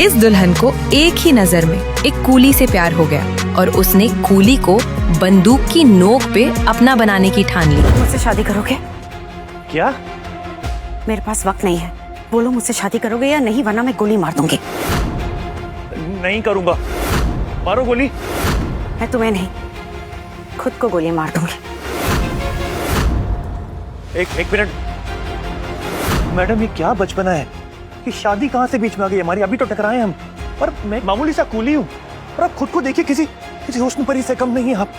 इस दुल्हन को एक ही नजर में एक कूली से प्यार हो गया और उसने कूली को बंदूक की नोक पे अपना बनाने की ठान ली। मुझसे शादी करोगे? क्या? मेरे पास वक्त नहीं है, बोलो मुझसे शादी करोगे या नहीं, वरना मैं गोली मार दूंगी। नहीं करूंगा। मारो गोली। मैं तुम्हें नहीं, खुद को गोली मार दूंगी। एक मिनट मैडम, ये क्या बचपना है कि शादी कहाँ से बीच में आ गई हमारी? अभी तो टकराए हम, और मैं मामूली सा कूली हूँ, और आप खुद को देखिए, किसी हुस्न परी से कम नहीं है आप।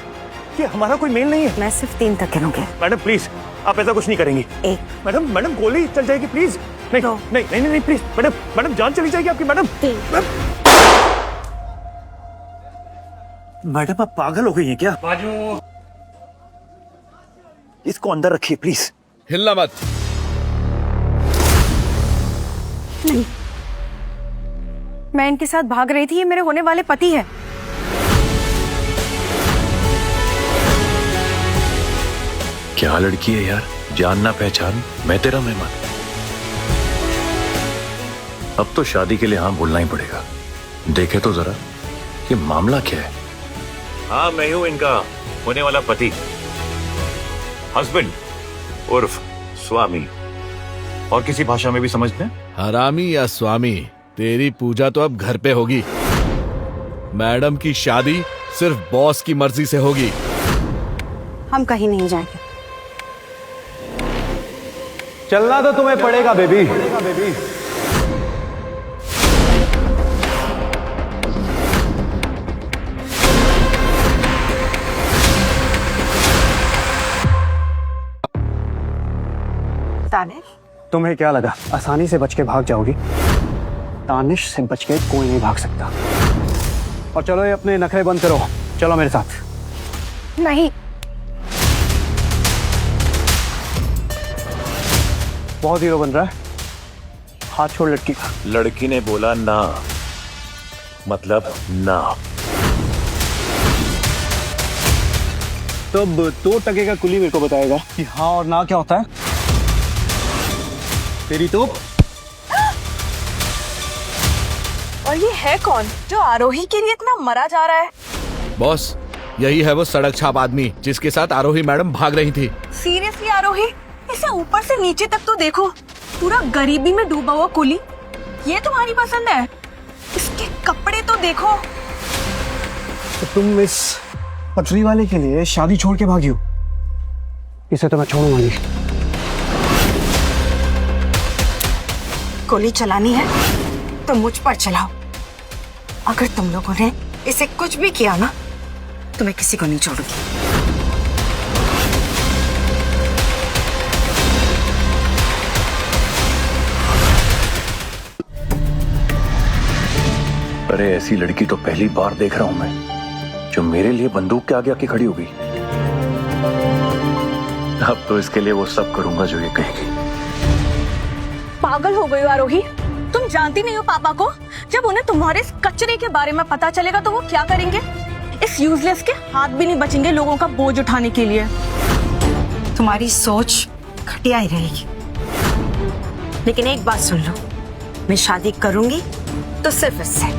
ये हमारा कोई मेल नहीं है। मैं सिर्फ 3 तक गिनूंगी। मैडम प्लीज, आप ऐसा कुछ नहीं करेंगी। 1। मैडम गोली चल जाएगी प्लीज। नहीं नहीं नहीं नहीं प्लीज मैडम जान चली जाएगी आपकी। मैडम आप पागल हो गई हैं क्या? बाजू इसको अंदर रखिए प्लीज। हिलना मत। नहीं, मैं इनके साथ भाग रही थी, ये मेरे होने वाले पति है। क्या लड़की है यार, जान ना पहचान, मैं तेरा मेहमान। अब तो शादी के लिए हाँ बोलना ही पड़ेगा। देखे तो जरा कि मामला क्या है। हाँ, मैं हूं इनका होने वाला पति, हस्बैंड उर्फ स्वामी, और किसी भाषा में भी समझते हैं। हरामी या स्वामी, तेरी पूजा तो अब घर पे होगी। मैडम की शादी सिर्फ बॉस की मर्जी से होगी। हम कहीं नहीं जाएंगे। चलना तो तुम्हें पड़ेगा बेबी। तानिश, तुम्हें क्या लगा आसानी से बच के भाग जाओगी? तानिश से बच के कोई नहीं भाग सकता। और चलो ये अपने नखरे बंद करो, चलो मेरे साथ। नहीं। बहुत हीरो बन रहा है, हाथ छोड़ लड़की का। लड़की ने बोला ना, मतलब ना। तो अब 2 टके का कुली मेरे को बताएगा कि हाँ और ना क्या होता है। तेरी तो। और ये है कौन जो आरोही के लिए इतना मरा जा रहा है? बॉस, यही है वो सड़क छाप आदमी जिसके साथ आरोही मैडम भाग रही थी। सीरियसली आरोही, इसे ऊपर से नीचे तक तो देखो, पूरा गरीबी में डूबा हुआ कुली। ये तुम्हारी पसंद है? इसके कपड़े तो देखो। तो तुम इस पटरी वाले के लिए शादी छोड़ के भागी हो? इसे तो मैं छोड़ूंगा नहीं। गोली चलानी है तो मुझ पर चलाओ। अगर तुम लोगों ने इसे कुछ भी किया ना, तो मैं किसी को नहीं छोड़ूंगी। अरे ऐसी लड़की तो पहली बार देख रहा हूं मैं, जो मेरे लिए बंदूक के आगे आके खड़ी हो गई। अब तो इसके लिए वो सब करूंगा जो ये कहेगी। पागल हो गई हो आरोही, तुम जानती नहीं हो पापा को। जब उन्हें तुम्हारे इस कचरे के बारे में पता चलेगा तो वो क्या करेंगे? इस यूजलेस के हाथ भी नहीं बचेंगे लोगों का बोझ उठाने के लिए। तुम्हारी सोच घटिया ही रहेगी, लेकिन एक बात सुन लो, मैं शादी करूंगी तो सिर्फ इससे,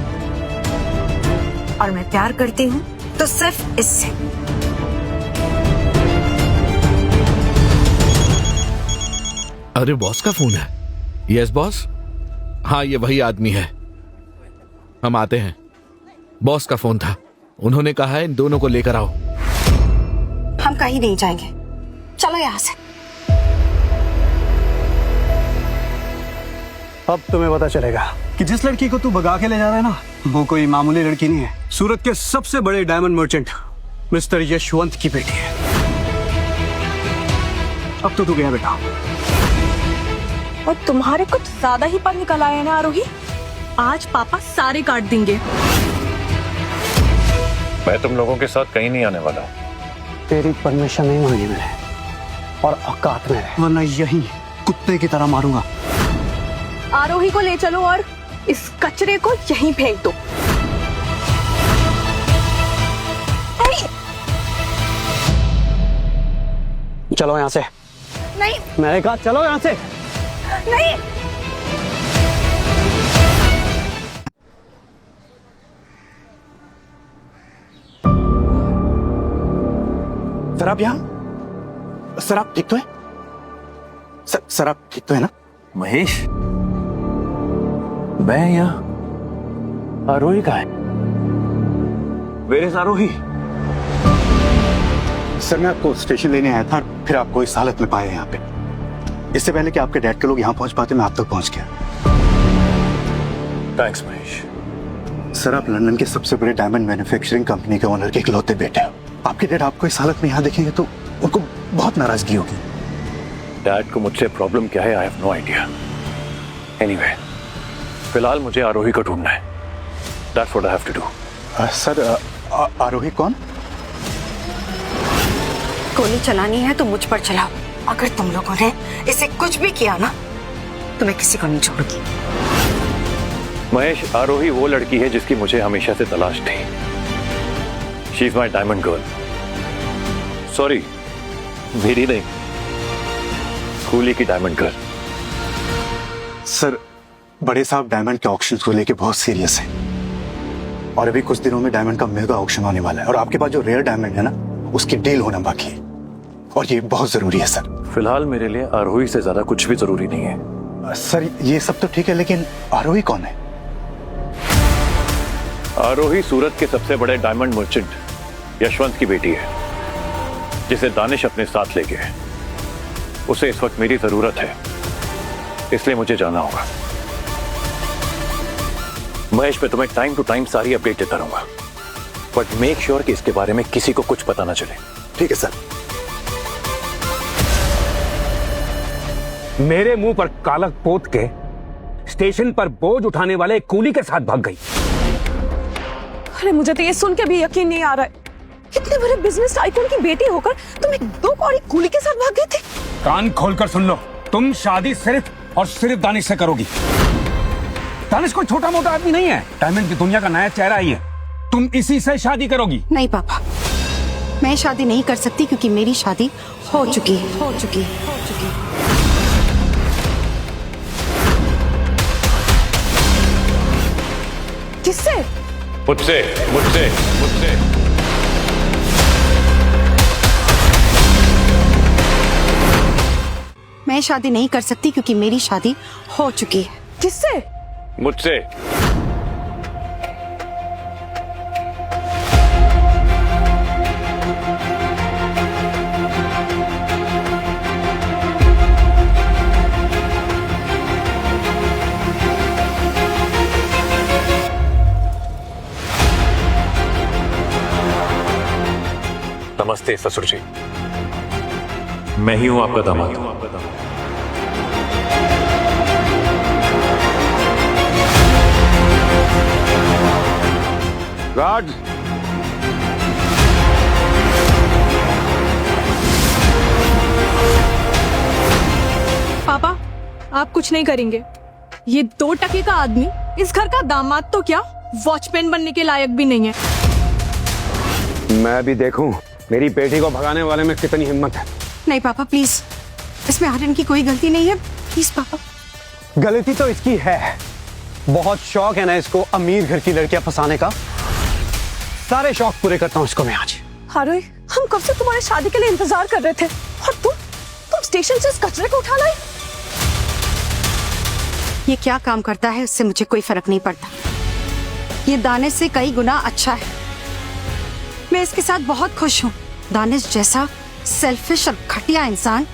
और मैं प्यार करती हूँ तो सिर्फ इससे। अरे बॉस का फोन है। Yes boss. हाँ, ये वही आदमी है, हम आते हैं। बॉस का फोन था, उन्होंने कहा है इन दोनों को लेकर आओ। हम कहीं नहीं जाएंगे, चलो यहाँ से। अब तुम्हें पता चलेगा कि जिस लड़की को तू भगा के ले जा रहा है ना, वो कोई मामूली लड़की नहीं है। सूरत के सबसे बड़े डायमंड मर्चेंट मिस्टर यशवंत की बेटी है। अब तो तू गया बेटा। और तुम्हारे कुछ ज्यादा ही पर निकल आए हैं ना आरोही। आज पापा सारे काट देंगे। मैं तुम लोगों के साथ कहीं नहीं आने वाला। तेरी परमिशन नहीं मांगी मैंने, और औकात में है, वरना यही कुत्ते की तरह मारूंगा। आरोही को ले चलो और इस कचरे को यहीं फेंक दो। चलो यहाँ से। नहीं, मैंने कहा चलो यहाँ से। नहीं। सर आप यहाँ? सर आप ठीक तो है? सर आप ठीक तो है ना? महेश, मैं यहाँ, आरोही कहाँ है? Where is Aarohi? सर मैं आपको स्टेशन लेने आया था, फिर आपको इस हालत में पाया यहाँ पे। इससे पहले कि आपके डैड के लोग यहाँ पहुंच पाते, मैं आप तक पहुंच गया। थैंक्स महेश। सर आप लंदन के सबसे बड़े डायमंड मैन्युफैक्चरिंग कंपनी के ओनर के इकलौते बेटे हो। आपके डैड आपको इस हालत में यहाँ देखेंगे तो उनको बहुत नाराजगी होगी। डैड को मुझसे प्रॉब्लम क्या है, I have no idea. Anyway, फिलहाल मुझे आरोही को ढूंढना है। That's what I have to do. Sir Aarohi कौन? गोली चलानी है तो मुझ पर चलाओ। अगर तुम लोगों ने इसे कुछ भी किया ना तो मैं किसी को नहीं छोड़ूंगी। महेश, आरोही वो लड़की है जिसकी मुझे हमेशा से तलाश थी। She is my diamond girl. Sorry, मेरी नहीं, कूली की डायमंड गर्ल। सर बड़े साहब डायमंड के ऑक्शन को लेके बहुत सीरियस है और अभी कुछ दिनों में डायमंड का मेगा ऑक्शन होने वाला है और आपके पास जो रेयर डायमंड है ना उसकी डील होना बाकी है और ये बहुत जरूरी है सर। फिलहाल मेरे लिए आरोही से ज्यादा कुछ भी जरूरी नहीं है। सर ये सब तो ठीक है लेकिन आरोही कौन है? आरोही सूरत के सबसे बड़े डायमंड मर्चेंट यशवंत की बेटी है, जिसे दानिश अपने साथ ले गए। उसे इस वक्त मेरी जरूरत है, इसलिए मुझे जाना होगा। महेश, मैं तुम्हें टाइम टू टाइम सारी अपडेट देता रहूंगा, बट मेक श्योर कि इसके बारे में किसी को कुछ पता ना चले। ठीक है सर। मेरे मुंह पर कालक पोत के स्टेशन पर बोझ उठाने वाले एक कूली के साथ भाग गई। अरे मुझे तो ये सुन के भी यकीन नहीं आ रहा है, इतने बड़े बिजनेस टाइकून की बेटी होकर तुम एक दो कौड़ी कूली के साथ भाग गई थी। कान खोलकर सुन लो, तुम शादी सिर्फ और सिर्फ दानिश से करोगी। दानिश कोई छोटा मोटा आदमी नहीं है, डायमंड की दुनिया का नया चेहरा ही है। तुम इसी से शादी करोगी। नहीं पापा, मैं शादी नहीं कर सकती क्योंकि मेरी शादी हो चुकी है। किससे? मुझसे। मैं शादी नहीं कर सकती क्योंकि मेरी शादी हो चुकी है। किससे? मुझसे। नमस्ते ससुर जी, मैं ही हूं आपका दामाद। गार्ड, पापा आप कुछ नहीं करेंगे। ये 2 टके का आदमी इस घर का दामाद तो क्या वॉचमैन बनने के लायक भी नहीं है। मैं भी देखूं मेरी बेटी को भगाने वाले में कितनी हिम्मत है। नहीं पापा प्लीज, इसमें आर्यन की कोई गलती नहीं है। प्लीज पापा। गलती तो इसकी है, बहुत शौक है ना इसको अमीर घर की लड़कियां फंसाने का। सारे शौक पूरे करता हूँ इसको मैं आज। आरोही, हम कब से तुम्हारे शादी के लिए इंतजार कर रहे थे और तुम स्टेशन से इस कचरे को उठा लाई। ये क्या काम करता है उससे मुझे कोई फर्क नहीं पड़ता। ये दानिश से कई गुना अच्छा है। मैं इसके साथ बहुत खुश हूँ। दानिश जैसा सेल्फिश और घटिया इंसान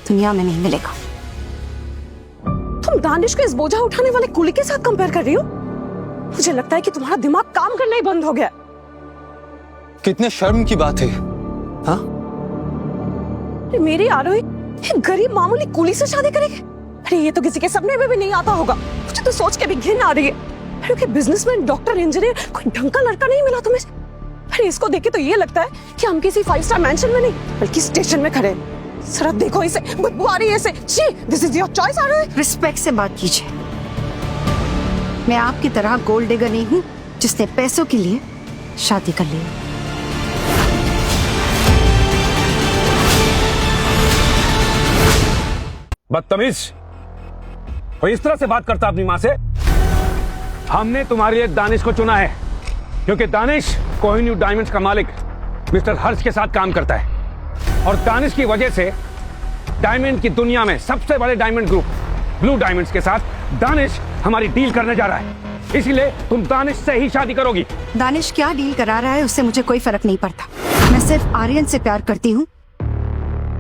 दुनिया में नहीं मिलेगा। तुम दानिश को इस बोझा उठाने वाले कूली के साथ कंपेयर कर रही हो? मुझे लगता है कि तुम्हारा दिमाग काम करना ही बंद हो गया। कितने शर्म की बात है। हाँ मेरी आरोही एक गरीब मामूली कूली से शादी करेगी? अरे ये तो किसी के सपने में भी नहीं आता होगा। मुझे तो सोच के भी घिन आ रही है। अरे बिजनेसमैन, डॉक्टर, इंजीनियर, कोई ढंग का लड़का नहीं मिला तुम्हें। अरे इसको देख के तो ये लगता है कि हम किसी 5 स्टार मैंशन में नहीं बल्कि स्टेशन में खड़े। सर देखो इसे, बदबू आ रही है इसे। जी, this is your choice Aarohi. Respect से बात कीजिए। मैं आपकी तरह गोल्ड डिगर नहीं हूँ जिसने पैसों के लिए शादी कर ली। बदतमीज, कोई इस तरह से बात करता अपनी माँ से? हमने तुम्हारे लिए दानिश को चुना है क्योंकि दानिश कोहिनूर डायमंड्स का मालिक मिस्टर हर्ष के साथ काम करता है। और दानिश की वजह से डायमंड की दुनिया में सबसे बड़े डायमंड ग्रुप ब्लू डायमंड्स के साथ दानिश हमारी डील करने जा रहा है। इसलिए तुम दानिश से ही शादी करोगी। दानिश क्या डील करा रहा है उससे मुझे कोई फर्क नहीं पड़ता। मैं सिर्फ आर्यन से प्यार करती हूँ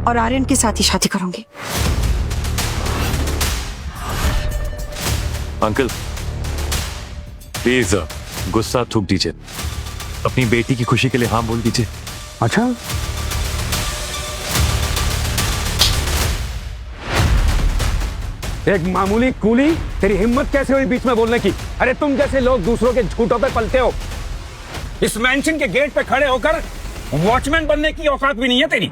और आर्यन के साथ ही शादी करूंगी। अंकल प्लीज गुस्सा थूक दीजिए, अपनी बेटी की खुशी के लिए हाँ बोल दीजिए। अच्छा, एक मामूली कूली, तेरी हिम्मत कैसे हुई बीच में बोलने की? अरे तुम जैसे लोग दूसरों के झूठों पे पलते हो। इस मैंशन के गेट पे खड़े होकर वॉचमैन बनने की औकात भी नहीं है तेरी।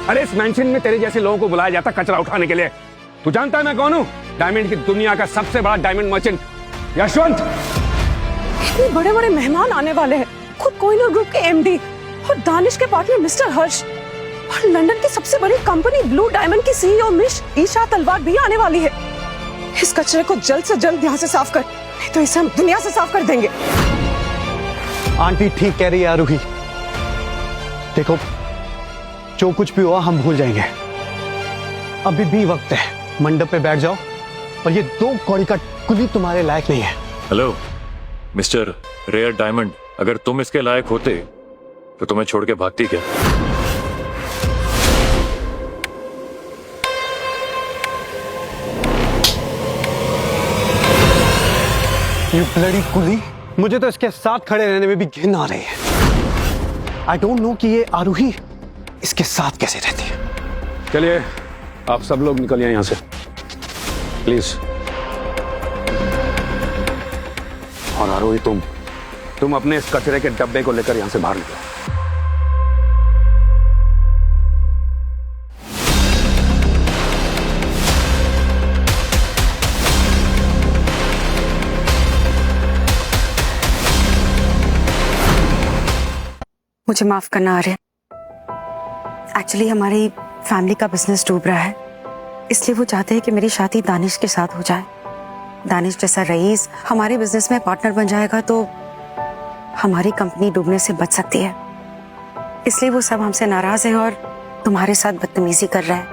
अरे इस मैंशन में तेरे जैसे लोगों को बुलाया जाता कचरा उठाने के लिए। तू जानता है मैं कौन हूं? डायमंड की दुनिया का सबसे बड़ा डायमंड मर्चेंट यशवंत। इतने बड़े बड़े मेहमान आने वाले हैं, खुद कोहिनूर ग्रुप के एमडी और दानिश के पार्टनर मिस्टर हर्ष, और लंदन की सबसे बड़ी कंपनी ब्लू डायमंड की सीईओ मिस ईशा तलवार भी आने वाली है। इस कचरे को जल्द से जल्द यहाँ से साफ कर, नहीं तो इसे हम दुनिया से साफ कर देंगे। आंटी ठीक कह रही है आरूही। देखो, जो कुछ भी हुआ हम भूल जाएंगे। अभी भी वक्त है, मंडप पे बैठ जाओ और ये 2 कौड़ी का कुली तुम्हारे लायक नहीं है। हेलो मिस्टर रेयर डायमंड, अगर तुम इसके लायक होते तो तुम्हें छोड़ के भागती क्या? ये ब्लडी कुली, मुझे तो इसके साथ खड़े रहने में भी घिन आ रही है। आई डोंट नो कि ये आरूही इसके साथ कैसे रहती है। चलिए आप सब लोग निकलिए यहां से प्लीज। और आरोही, तुम अपने इस कचरे के डब्बे को लेकर यहां से बाहर निकलो। मुझे माफ करना आर्यन। एक्चुअली हमारी फैमिली का बिजनेस डूब रहा है, इसलिए वो चाहते हैं कि मेरी शादी दानिश के साथ हो जाए। दानिश जैसा रईस हमारे बिजनेस में पार्टनर बन जाएगा तो हमारी कंपनी डूबने से बच सकती है। इसलिए वो सब हमसे नाराज है और तुम्हारे साथ बदतमीजी कर रहा है।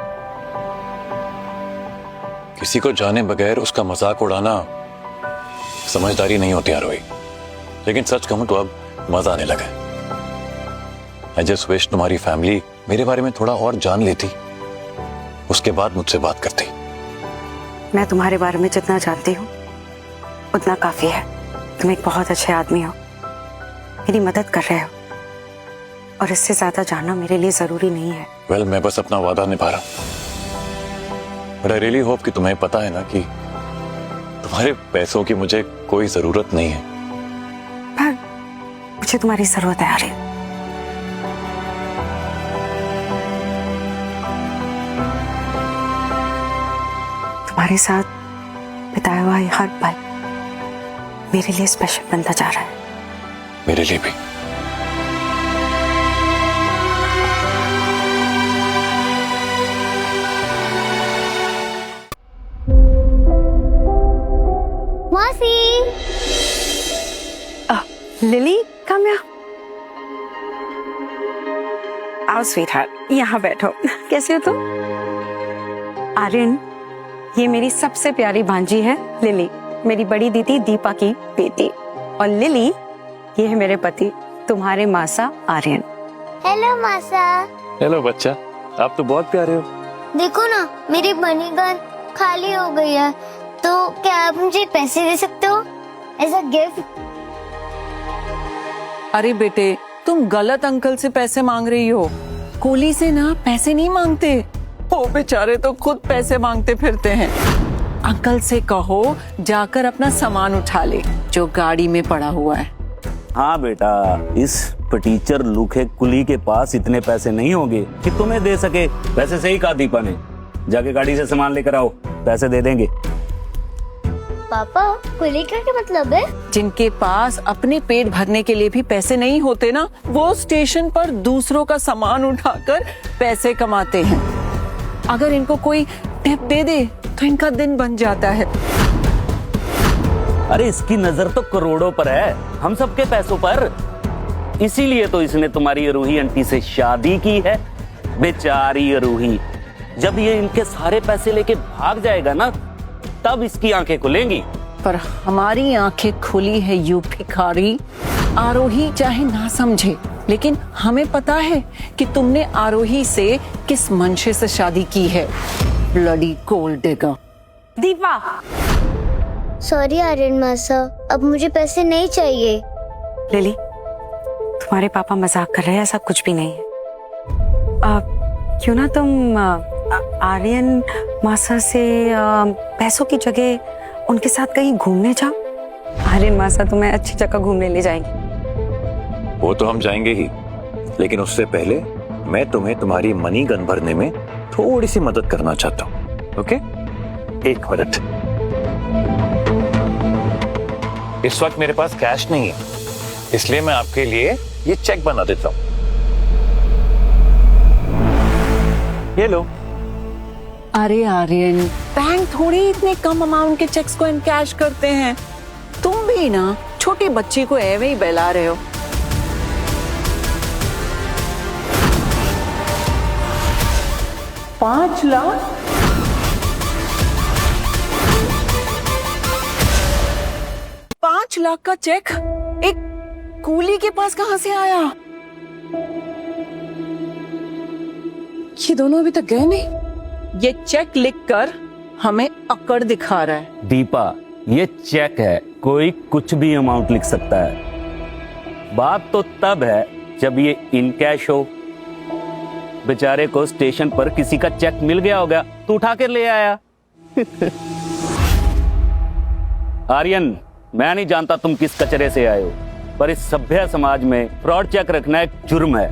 किसी को जाने बगैर उसका मजाक उड़ाना समझदारी नहीं होती आरोही। लेकिन सच कहूं तो अब मजा आने लगा। आई जस्ट विश तुम्हारी फैमिली मेरे बारे में थोड़ा और जान लेती, उसके बाद मुझसे बात करती। मैं तुम्हारे बारे में जितना जानती हूँ उतना काफी है। तुम एक बहुत अच्छे आदमी हो, मेरी मदद कर रहे हो, और इससे ज्यादा जानना मेरे लिए जरूरी नहीं है। वेल, मैं बस अपना वादा निभा रहा हूं। बट आई रियली होप कि तुम्हें पता है ना कि तुम्हारे पैसों की मुझे कोई जरूरत नहीं है। पर मुझे तुम्हारी जरूरत है आर्यन। तुम्हारे साथ बिताया हुआ हर पल मेरे लिए स्पेशल बनता जा रहा है। मेरे लिए भी। मौसी, लिली, कम यहाँ। आओ स्वीटहार्ट, यहाँ बैठो। कैसे हो तुम? आर्यन, ये मेरी सबसे प्यारी भांजी है लिली, मेरी बड़ी दीदी दीपा की बेटी। और लिली, ये है मेरे पति तुम्हारे मासा आर्यन। हेलो मासा। हेलो बच्चा, आप तो बहुत प्यारे हो। देखो ना, मेरी बनी गन खाली हो गई है, तो क्या आप मुझे पैसे दे सकते हो एज अ गिफ्ट? अरे बेटे, तुम गलत अंकल से पैसे मांग रही हो। कोली से ना पैसे नहीं मांगते, वो बेचारे तो खुद पैसे मांगते फिरते हैं। अंकल से कहो जाकर अपना सामान उठा ले जो गाड़ी में पड़ा हुआ है। हाँ बेटा, इस टीचर लूखे कुली के पास इतने पैसे नहीं होंगे कि तुम्हें दे सके। वैसे सही कहा दीपा ने, जाके गाड़ी से सामान लेकर आओ, पैसे दे देंगे। पापा, कुली का क्या मतलब है? जिनके पास अपने पेट भरने के लिए भी पैसे नहीं होते ना, वो स्टेशन पर दूसरों का सामान उठाकर पैसे कमाते हैं। अगर इनको कोई टिप दे दे तो इनका दिन बन जाता है। अरे इसकी नजर तो करोड़ों पर है, हम सबके पैसों पर। इसीलिए तो इसने तुम्हारी रूही आंटी से शादी की है। बेचारी रूही, जब ये इनके सारे पैसे लेके भाग जाएगा ना, तब इसकी आंखें खुलेंगी। पर हमारी आंखें खुली है यू भिखारी। आरोही चाहे ना समझे, लेकिन हमें पता है कि तुमने आरोही से किस मंशे से शादी की है। Bloody gold digger. Deepa, sorry Aryan मासा, अब मुझे पैसे नहीं चाहिए। लिली, तुम्हारे पापा मजाक कर रहे हैं, ऐसा कुछ भी नहीं है। क्यों ना तुम आर्यन मासा से पैसों की जगह उनके साथ कहीं घूमने जाओ। आर्यन मासा तुम्हें अच्छी जगह घूमने ले जाएंगे। वो तो हम जाएंगे ही, लेकिन उससे पहले मैं तुम्हें तुम्हारी मनी गन भरने में थोड़ी सी मदद करना चाहता हूँ। Okay, 1 minute. इस वक्त मेरे पास कैश नहीं है, इसलिए मैं आपके लिए ये चेक बना देता हूँ। ये लो। अरे आर्यन, बैंक थोड़ी इतने कम अमाउंट के चेक्स को इनकैश करते हैं। तुम भी ना छोटी बच्ची को एवे ही बहला रहे हो। $5 लाख? $5 लाख का चेक एक कूली के पास कहां से आया? ये दोनों अभी तक गए नहीं। ये चेक लिखकर हमें अकड़ दिखा रहा है। दीपा, ये चेक है, कोई कुछ भी अमाउंट लिख सकता है। बात तो तब है जब ये इन कैश हो। बेचारे को स्टेशन पर किसी का चेक मिल गया होगा, तो उठा कर ले आया। आर्यन, मैं नहीं जानता तुम किस कचरे से आए हो, पर इस सभ्य समाज में फ्रॉड चेक रखना एक जुर्म है,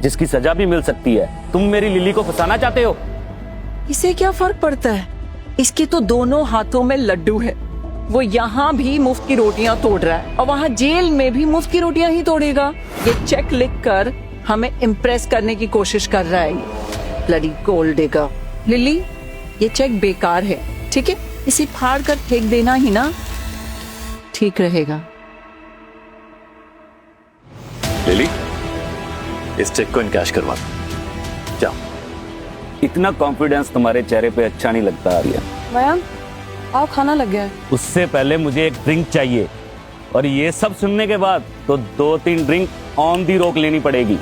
जिसकी सजा भी मिल सकती है। तुम मेरी लिली को फंसाना चाहते हो? इसे क्या फर्क पड़ता है? इसके तो दोनों हाथों में लड्डू है। वो यहाँ भी मुफ्त की रोटियां तोड़ रहा है और वहाँ जेल में भी मुफ्त की रोटियां ही तोड़ेगा। ये चेक लिखकर हमें इम्प्रेस करने की कोशिश कर रहा है। Bloody gold digger. लिली, ये चेक बेकार है, ठीक है? इसे फाड़ कर फेंक देना ही ना ठीक रहेगा। लिली, इस चेक को इनकैश करवा दो। जाओ। इतना कॉन्फिडेंस तुम्हारे चेहरे पे अच्छा नहीं लगता आर्यन। मयंक, आओ, खाना लग गया है। उससे पहले मुझे एक ड्रिंक चाहिए, और ये सब सुनने के बाद तो 2-3 ड्रिंक ऑन दी रोक लेनी पड़ेगी।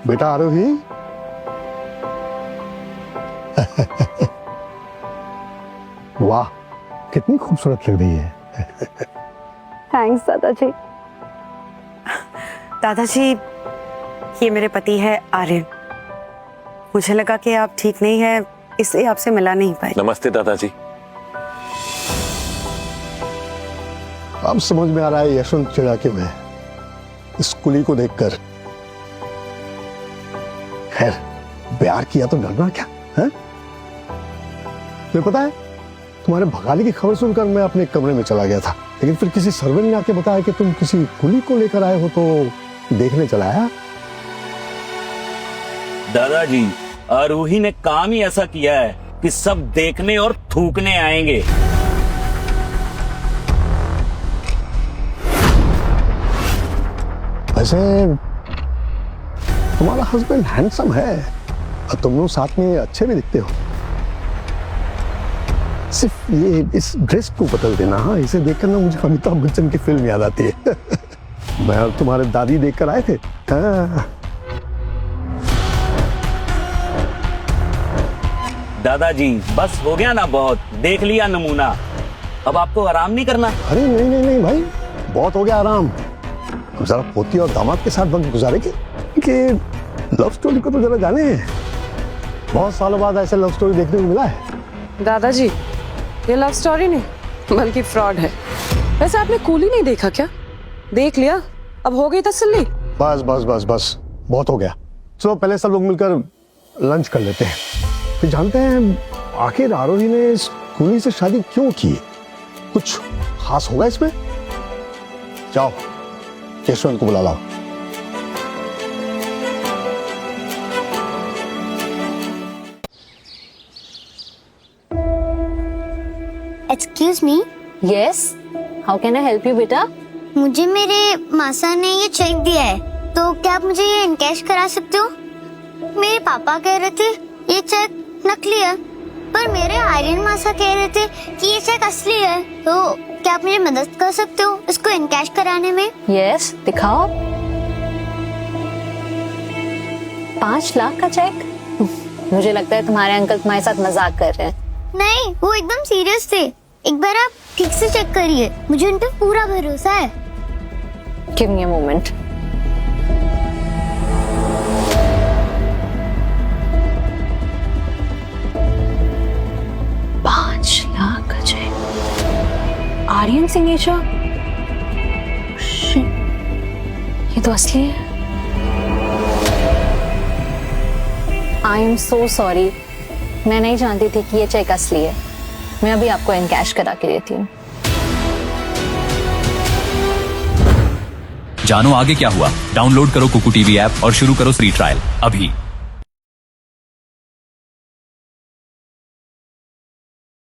बेटा आरोही, वाह, कितनी खूबसूरत लग रही है। थैंक्स दादाजी। दादाजी, ये मेरे पति है आर्यन। मुझे लगा कि आप ठीक नहीं है, इसलिए आपसे मिला नहीं पाए। नमस्ते दादाजी। अब समझ में आ रहा है यशवंत चिड़ाके में इस कुली को देखकर। खैर, प्यार किया तो डरना क्या है? तुम्हें पता है, तुम्हारे भगाने की खबर सुनकर मैं अपने कमरे में चला गया था, लेकिन फिर किसी सर्वेंट ने आके बताया कि तुम किसी कुली को लेकर आए हो, तो देखने चला आया। दादाजी, आरोही ने काम ही ऐसा किया है कि सब देखने और थूकने आएंगे। वैसे तुम्हारा हस्बैंड हैंडसम है और तुम लोग साथ में अच्छे भी दिखते हो। सिर्फ ये इस ड्रेस को बदल देना। हाँ, इसे देखकर ना मुझे अमिताभ बच्चन की फिल्म याद आती है। मैं और तुम्हारे दादी देखकर आए थे। हाँ। दादाजी, बस हो गया ना, बहुत देख लिया नमूना। अब आपको आराम नहीं करना? अरे नहीं नहीं नहीं भाई, बहुत हो गया आराम। जरा पोती और दामाद के साथ वक्त गुजारेगी कि लव स्टोरी को तो जरा जाने। बहुत सालों बाद ऐसे लव स्टोरी देखने को मिला है। दादाजी, ये लव स्टोरी नहीं बल्कि फ्रॉड है। वैसे आपने कूली नहीं देखा क्या? देख लिया, अब हो गई तसल्ली। बस बस बस बस, बहुत हो गया। चलो पहले सब लोग मिलकर लंच कर लेते हैं, फिर जानते हैं आखिर आरोही ने इस कूली से शादी क्यों की। कुछ खास होगा इसमें। जाओ केशवन को बुला लाओ। Excuse me. Yes, how can I help you बेटा? मुझे मेरे मासा ने ये चेक दिया है, तो क्या आप मुझे ये इनकैश करा सकते हो? मेरे पापा कह रहे थे ये चेक नकली है, पर मेरे आर्यन मासा कह रहे थे कि ये चेक असली है। तो क्या आप मेरी मदद कर सकते हो इसको इनकैश कराने में? यस, दिखाओ। 5 लाख का चेक? मुझे लगता है तुम्हारे अंकल तुम्हारे साथ मजाक कर रहे हैं। नहीं, वो एकदम सीरियस थे। एक बार आप ठीक से चेक करिए, मुझे उन पे पूरा भरोसा है। Give me a moment. Aryan signature, ये तो असली है। आई एम सो सॉरी, मैं नहीं जानती थी कि ये चेक असली है। मैं अभी आपको इनकैश करा के देती हूँ। जानो आगे क्या हुआ? डाउनलोड करो कुकू टीवी ऐप और शुरू करो फ्री ट्रायल अभी।